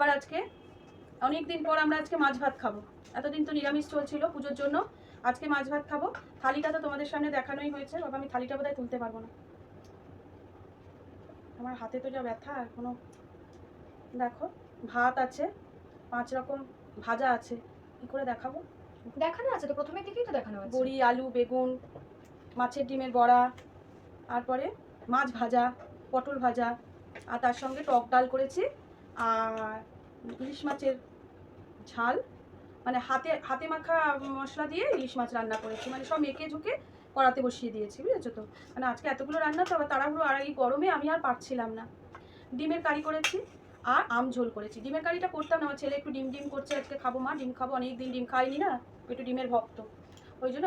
খাবার আজকে। অনেক দিন পর আমরা আজকে মাছ ভাত খাবো। এতদিন তো নিরামিষ চলছিল পুজোর জন্য, আজকে মাছ ভাত খাবো। থালিটা তো তোমাদের সামনে দেখানোই হয়েছে। বাবা আমি থালিটা বোধহয় তুলতে পারবো না, আমার হাতে তো যা ব্যথা এখনো। দেখো ভাত আছে, 5 রকম ভাজা আছে, কি করে দেখাবো? দেখানো আছে তো, প্রথমের দিকেই তো দেখানো আছে। বড়ি, আলু, বেগুন, মাছের ডিমের বড়া, তারপরে মাছ ভাজা, পটল ভাজা, আর তার সঙ্গে টক ডাল করেছি, আর ইলিশ মাছের ঝাল, মানে হাতে হাতে মাখা মশলা দিয়ে ইলিশ মাছ রান্না করেছি, মানে সব মেখে ঝুঁকে কড়াতে বসিয়ে দিয়েছি, বুঝেছো তো। মানে আজকে এতগুলো রান্না তো আবার তাড়াহুড়ো, আর এই গরমে আমি আর পারছিলাম না। ডিমের কারি করেছি আর আম ঝোল করেছি। ডিমের কারিটা করতাম না, আমার ছেলে একটু ডিম ডিম করছে, আজকে খাবো মা ডিম খাবো, অনেক দিন ডিম খাইনি না, একটু ডিমের ভক্ত, ওই জন্য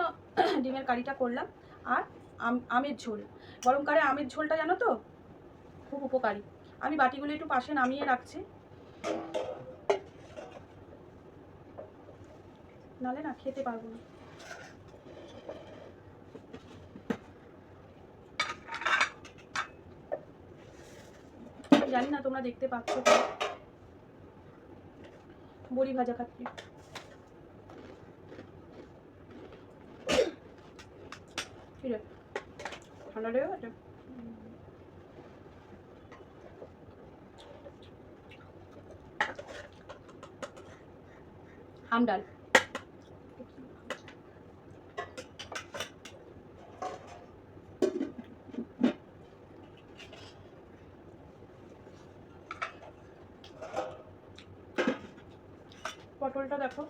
ডিমের কারিটা করলাম। আর আমের ঝোল, গরমকালে আমের ঝোলটা জানো তো খুব উপকারী। আমি বাটিগুলো একটু পাশে নামিয়ে রাখছি, নালে না খেতে পারবো না। জানি না তোমরা দেখতে পাচ্ছ তো, বড়ি ভাজা খাচ্ছি। ঠিক আছে, ঠান্ডা লেগে গেছে। আম ডাল, পটলটা দেখো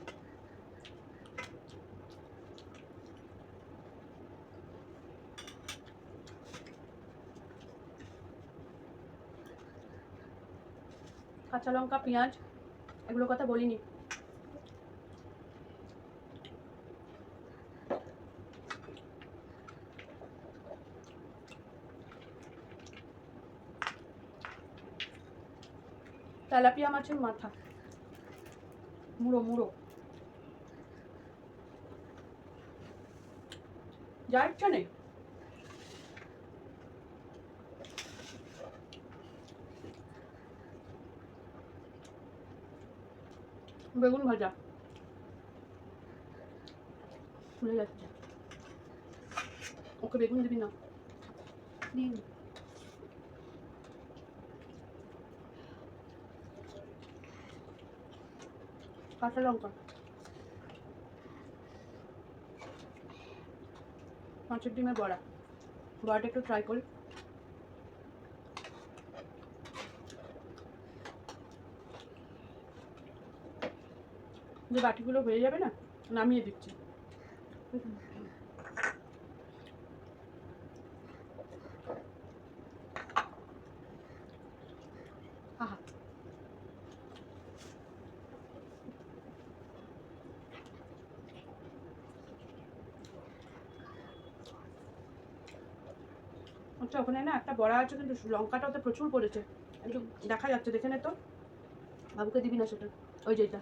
কাঁচা লঙ্কা, পেঁয়াজ, এগুলোর কথা বলিনি। তেলাপিয়া মাছের মাথা, মুড়ো মুড়ো, যা ইচ্ছা নেই। বেগুন ভাজা, ফুলে যাচ্ছে। ওকে বেগুন দিবি না, দিন। কাঁচা লঙ্কা, মাছের ডিমের বড়া, বড়াটা একটু ট্রাই করি। যে বাটিগুলো হয়ে যাবে না, নামিয়ে দিচ্ছি। আহা, আচ্ছা ওখানে না একটা বড়া আছে, কিন্তু লঙ্কাটা ওতে প্রচুর পড়েছে, একটু দেখা যাচ্ছে, দেখে নে তো। বাবুকে দিবি না সেটা, ওই যেটা।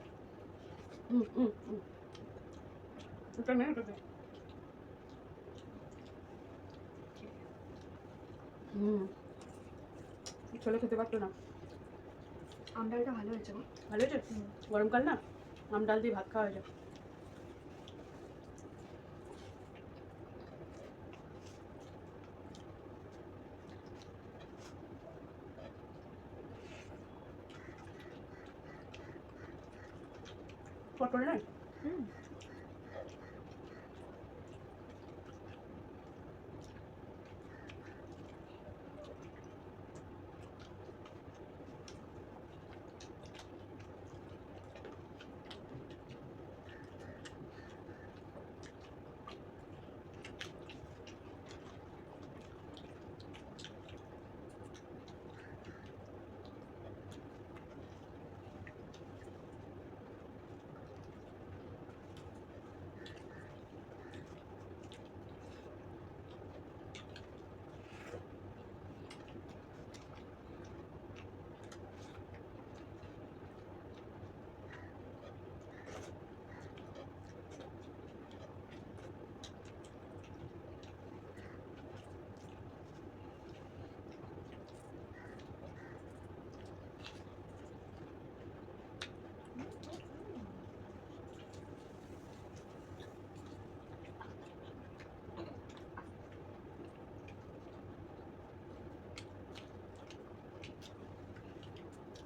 হুম হুম হুম, ওটা নেই, ওটা দে। হুম, ছেলে খেতে পারতো না। আম ডালটা ভালো হয়েছে গো। ভালো হয়েছে, গরমকাল না, আম ডাল দিয়ে ভাত খাওয়া হয়ে যায়। পটল না, হুম।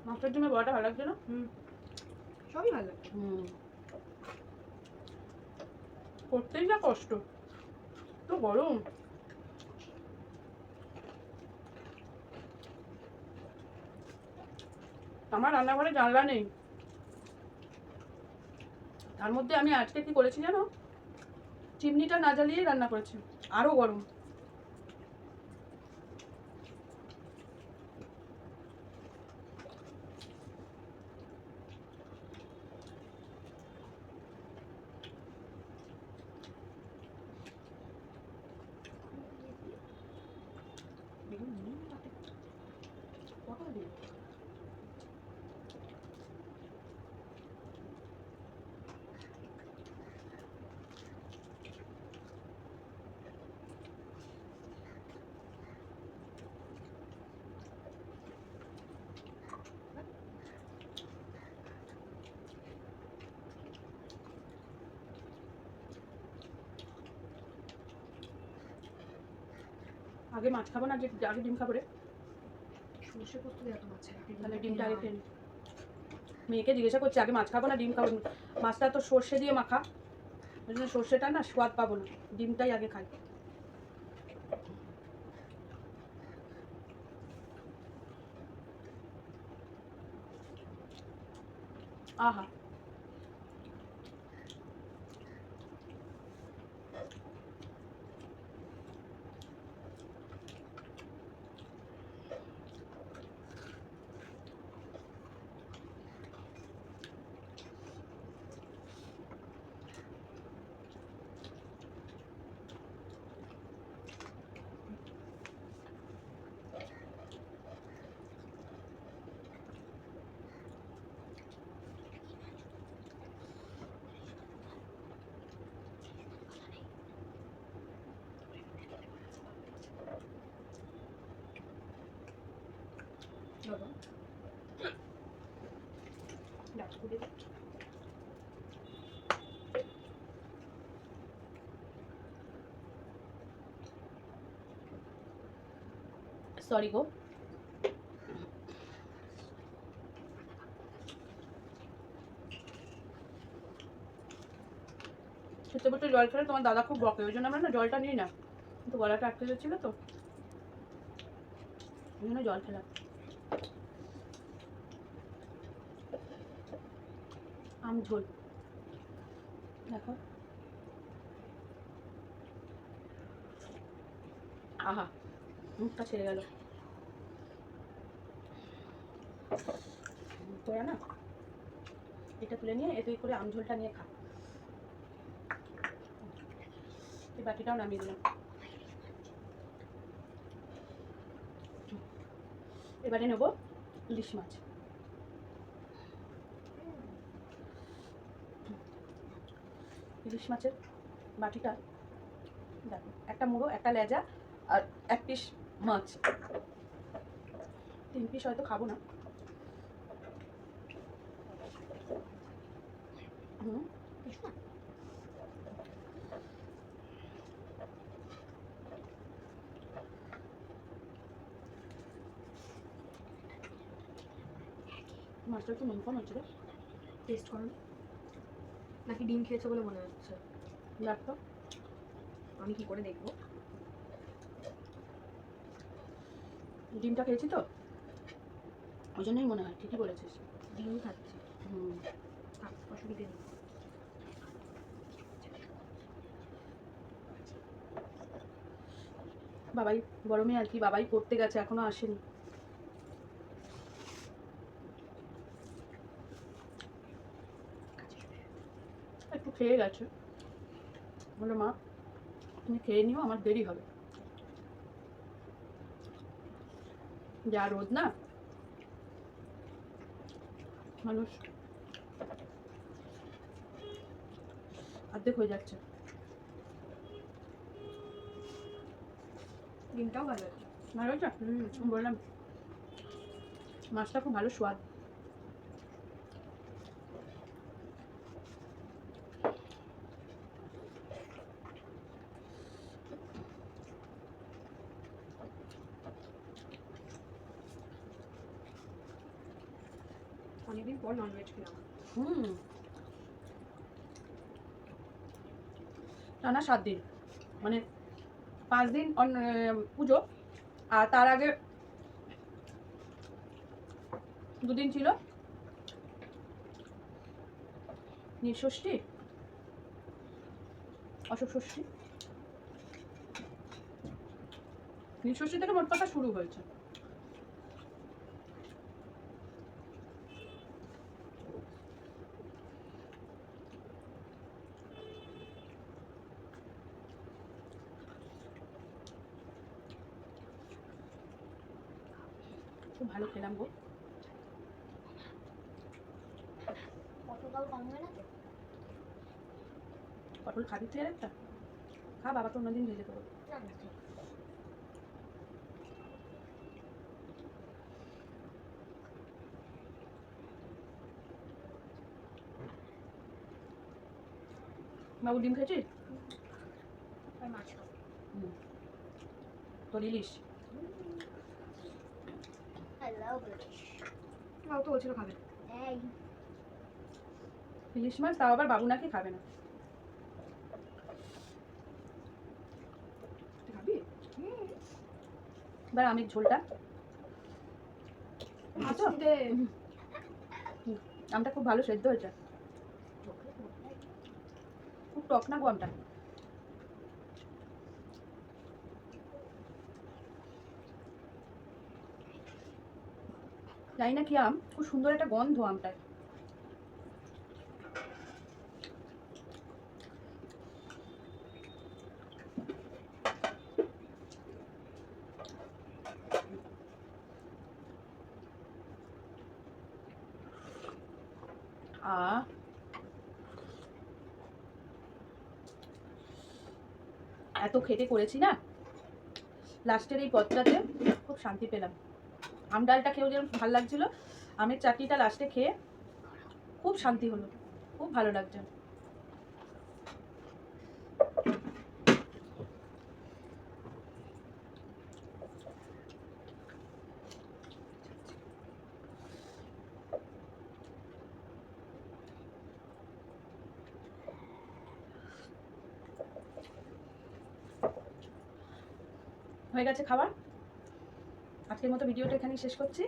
মাছের ডিমের বড়াটা ভালো লাগছে না? সবই ভালো লাগে। করতেই যা কষ্ট, তো গরম। আমার রান্নাঘরে জানলা নেই, তার মধ্যে আমি আজকে কি করেছি জানো, চিমনিটা না জ্বালিয়ে রান্না করেছি, আরো গরম। আগে মাছ খাবো না, আগে ডিম খাবো রে। সর্ষে পোস্ত দেওয়া তো মাছে, তাহলে ডিমটা আগে খেয়ে নি। মেয়েকে জিজ্ঞাসা করছি আগে মাছ খাবো না ডিম খাবো। মাছটা তো সর্ষে দিয়ে মাখা, ওই জন্য সর্ষেটা না স্বাদ পাবো না, ডিমটাই আগে খাই। আহা, বাবা সরি গো। খেতে বসে জল খেলে তোমার দাদা খুব বকে, ওই জন্য আমরা না জলটা নিই না, কিন্তু গলাটা আটকে যাচ্ছিল তো ওই জন্য জল খেলাম। আম ঝোল দেখো, আহা মুখটা ছেড়ে গেল। তোরা না এটা তুলে নিয়ে এতই করে আম ঝোলটা নিয়ে খা। এই বাটিটাও নামিয়ে দিলাম। এবারে নেব ইলিশ মাছ। ইলিশ মাছের বাটিটা দেখো, একটা মুড়ো, একটা লেজা আর এক পিস মাছ। 3 পিস হয়তো খাবো না। মাছটা একটু নুন কম হচ্ছে রে। টেস্ট করো নাকি ডিম খেয়েছে বলে মনে হচ্ছে? দেখো আমি কি করে দেখবো? ডিমটা খেয়েছি তো ওই জন্যই মনে হয়, ঠিকই বলেছিস। ডিম খাচ্ছি। থাক, অসুবিধে নেই। বাবাই বড় মেয়ে আর কি, বাবাই পড়তে গেছে এখনো আসেনি। একটু খেয়ে গেছে, বলে মা তুমি খেয়ে নিও, আমার দেরি হবে। যা রোদ না, মানুষ অর্ধেক হয়ে যাচ্ছে। ডিমটাও ভালো আছে। ভালো হয়েছে? বললাম মাছটা খুব ভালো স্বাদ। অনেকদিন পর ননভেজ খেলাম। টানা 7 দিন, মানে 5 দিন পুজো, আর তার আগে 2 দিন ছিল নীলষষ্ঠী, অশোক ষষ্ঠী। নীলষষ্ঠী থেকে মোট কথা শুরু হয়েছে। খুব ভালো খেলাম গো। পটল কম হয় না তো? পটল খাবি তুই আর একটা? খা, বাবাকে অন্যদিন ভেজে দেবো। না না ঠিক। বাবু ডিম খেয়েছিস? আর মাছ খাবো। তোর ইলিশ। I love fish. ও তো বলছিল খাবে। এই ইলিশ মাছ, তাও আবার বাবু নাকি খাবে না। তুই খাবি? এবার আমির ঝোলটা। মাছ দে। আমটা খুব ভালো সেদ্ধ হয়েছে, খুব টক না গো আমটা। জানি না কি আম, খুব সুন্দর একটা গন্ধ আমটায়। এত খেটে করেছি না, লাস্টের এই পদটাতে খুব শান্তি পেলাম। আম ডালটা খেয়েও যেরকম ভালো লাগছিল, আমের চাটনিটা লাস্টে খেয়ে খুব শান্তি হলো, খুব ভালো লাগছে। হয়ে গেছে খাবার। আজকের মতো ভিডিওটা এখানেই শেষ করছি।